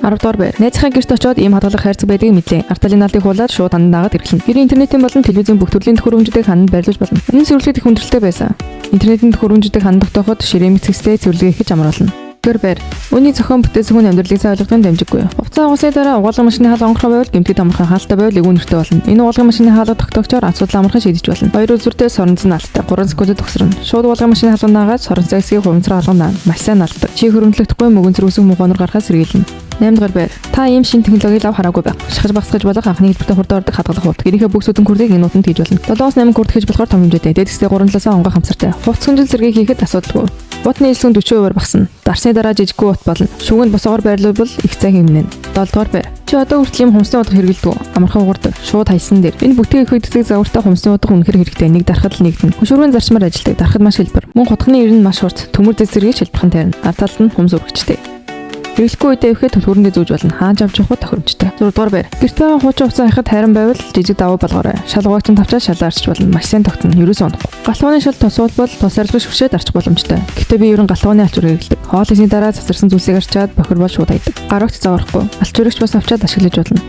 10 дугаар байр. Найзынхаа гэрт очиод ийм хадгалах хайрцаг байдгийг мэдлээ. Арталын наалдыг хуулаад шууд хандан дагаад ирэхлэн. Гэрийн интернетийн болон телевизийн бүх төрлийн төхөөрөмжүүдийг хананд байрлуулж болно. Энэ цэвэрлэг их хүндрэлтэй байсан. Интернетийн төхөөрөмжүүдийг ханад тогтооход ширээ мэцгэстэй цэвэрлэгээ хийж амар болно. Гэр үүний зохион бүтээсэн хүн амьдралыг сайжруулахын дамжиггүй. Хувцас агуулсны дараа угаалгын машины хаалга онгорхой байвал гэмтгий амархан хаалттай байвал эгүүнэртэй болно. Энэ угаалгын машины хаалга тогтоогчоор асуудал амархан шийдэж болно. 2 үзүүртэй соронзон наалттай 3 секундэд төгсрөн. Шууд угаалгын машины хаалга наагаад сорон цагсгийн хувцраа алгана. Маш сайн наалдаг. Чи хөрөмтлөгдөхгүй мөгөн зэрүүсэг муугонор гарахаас сэргийлнэ. 8 дугаар байр. Та ийм шин технологиг лав хараагүй байх. Шахаж багсгаж болох анхны хэлбэртэй хурд ордог хадгалах хут. Гэрийнхээ бүх сүдэн күрдийг энэ нутанд хийж болно. 7-8 күрд хийж болохоор том хэмжээтэй. Дээдсээ 3-7 онгой хамсартай. Хувцас хэмжил зэргийг хийхэд асуудалгүй. Утны илсгэн 40% багасна. Дарсны дараа жижиггүй ут болно. Шүүгэнд босоогоор байрлуулбал их цай хэмнэн. 7 дугаар байр. Чи одоо хүртэл юм хумсны удаа хэрэгэлдэг. Амархан уурдаг. Шууд хайсан дээр. Энэ бүтээг их хөдөлгөөн загвартай хумсны удаа үнэхэр хэрэгтэй. Нэг дарахад л нэгдэн. Хөшүүргэн зарчмаар ажилладаг. Дарахад маш хэлбэр. Мөн хутганы ер нь маш хурц. Төмөр дэс зэргийг шилбэхэн тайрна. Ар талд нь хумс өргөчтэй. Хэрэглэхгүй үедээ ихэд төлхөөрөндөө зүүж болно. Хааж авч явах тохиромжтой. 6 дугаар байр. Гэрт байгаа хуучин хувцас хахад хайран байвал жижиг давуу болгоорой. Шалгуугч нь тавчаад шалаарч болно. Маш сайн тогтно. Ерөөсөө унахгүй. Галхууны шал тусуулбал тус арилгаж шүвшээд арч боломжтой. Гэтэ би ер нь галхууны алчуур хэрэглэдэг. Хоол хийсний дараа цацарсан зүйлсийг арчаад бохир бол шууд хайдаг. Гарагч заврахгүй. Алчуурч бас авчаад ашиглаж болно.